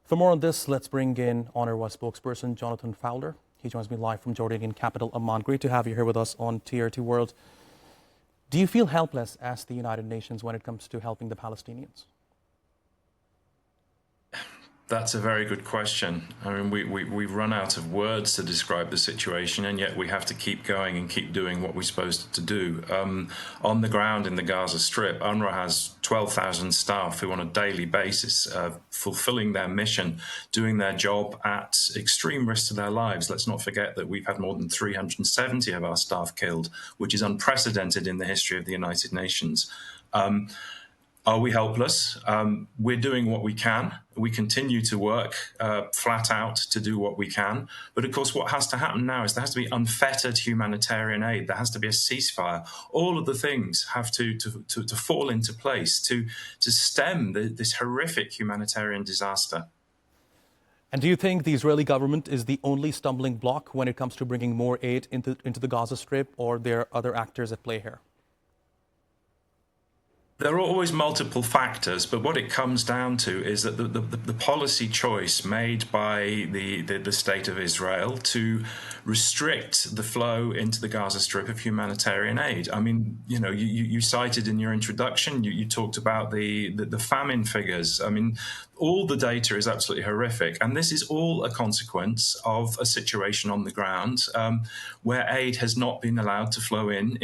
For more on this, let's bring in UNRWA Spokesperson Jonathan Fowler. He joins me live from Jordanian capital Amman. Great to have you here with us on TRT World. Do you feel helpless as the United Nations when it comes to helping the Palestinians? That's a very good question. I mean, we've run out of words to describe the situation, and yet we have to keep going and keep doing what we're supposed to do. On the ground in the Gaza Strip, UNRWA has 12,000 staff who on a daily basis are fulfilling their mission, doing their job at extreme risk to their lives. Let's not forget that we've had more than 370 of our staff killed, which is unprecedented in the history of the United Nations. Are we helpless? We're doing what we can. We continue to work flat out to do what we can. But of course, what has to happen now is there has to be unfettered humanitarian aid. There has to be a ceasefire. All of the things have to fall into place to stem this horrific humanitarian disaster. And do you think the Israeli government is the only stumbling block when it comes to bringing more aid into the Gaza Strip, or there are other actors at play here? There are always multiple factors, but what it comes down to is that the policy choice made by the state of Israel to restrict the flow into the Gaza Strip of humanitarian aid. I mean, you cited in your introduction, you talked about the famine figures. I mean, all the data is absolutely horrific, and this is all a consequence of a situation on the ground where aid has not been allowed to flow in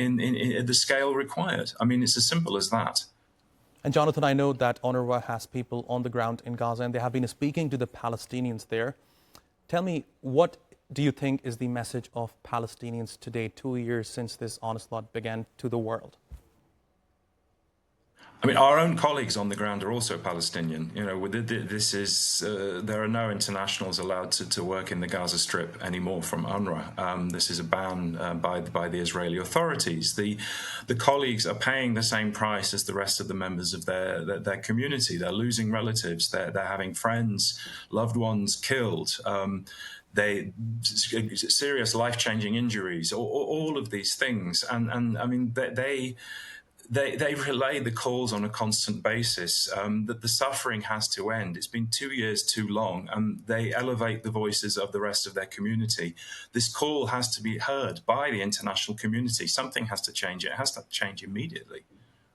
the scale required. I mean, it's as simple as that. And Jonathan, I know that UNRWA has people on the ground in Gaza, and they have been speaking to the Palestinians there. Tell me, what do you think is the message of Palestinians today, 2 years since this onslaught began, to the world? I mean, our own colleagues on the ground are also Palestinian. There are no internationals allowed to work in the Gaza Strip anymore from UNRWA. This is a ban by the Israeli authorities. The colleagues are paying the same price as the rest of the members of their community. They're losing relatives. They're having friends, loved ones killed. Serious life-changing injuries. All of these things, and I mean They relay the calls on a constant basis that the suffering has to end. It's been 2 years too long, and they elevate the voices of the rest of their community. This call has to be heard by the international community. Something has to change. It has to change immediately.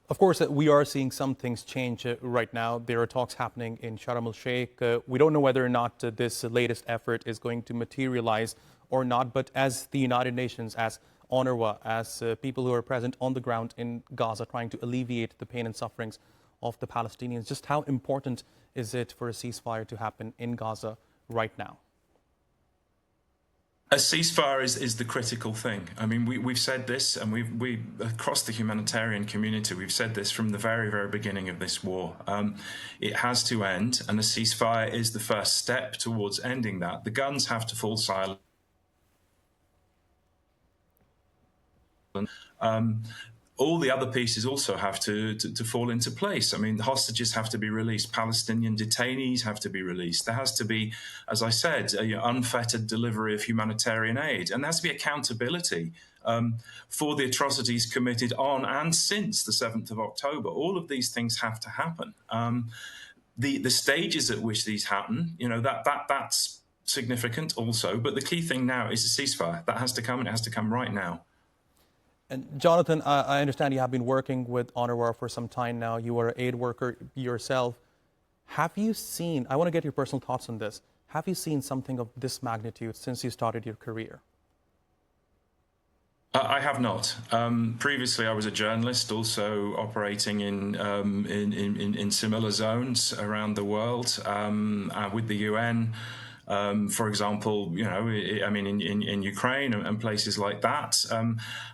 Of course, we are seeing some things change right now. There are talks happening in Sharm el-Sheikh. We don't know whether or not this latest effort is going to materialize or not, but as the United Nations, as UNRWA, as people who are present on the ground in Gaza trying to alleviate the pain and sufferings of the Palestinians, just how important is it for a ceasefire to happen in Gaza right now? A ceasefire is the critical thing. I mean, we've said this, and we across the humanitarian community, we've said this from the very, very beginning of this war. It has to end, and a ceasefire is the first step towards ending that. The guns have to fall silent. All the other pieces also have to fall into place. I mean, the hostages have to be released. Palestinian detainees have to be released. There has to be, as I said, unfettered delivery of humanitarian aid. And there has to be accountability for the atrocities committed on and since the 7th of October. All of these things have to happen. The stages at which these happen, that's significant also. But the key thing now is a ceasefire. That has to come, and it has to come right now. And Jonathan, I understand you have been working with UNRWA for some time now. You are an aid worker yourself. Have you seen, I want to get your personal thoughts on this, have you seen something of this magnitude since you started your career? I have not. Previously, I was a journalist, also operating in similar zones around the world with the UN. For example, I mean, in Ukraine and places like that,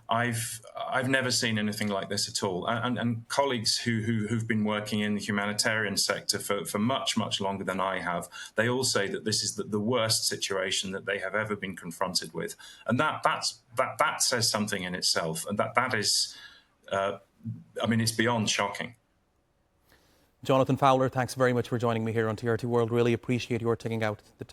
I've never seen anything like this at all. And colleagues who've been working in the humanitarian sector for much longer than I have, they all say that this is the worst situation that they have ever been confronted with, and that says something in itself, and that is, I mean, it's beyond shocking. Jonathan Fowler, thanks very much for joining me here on TRT World. Really appreciate your taking out the time.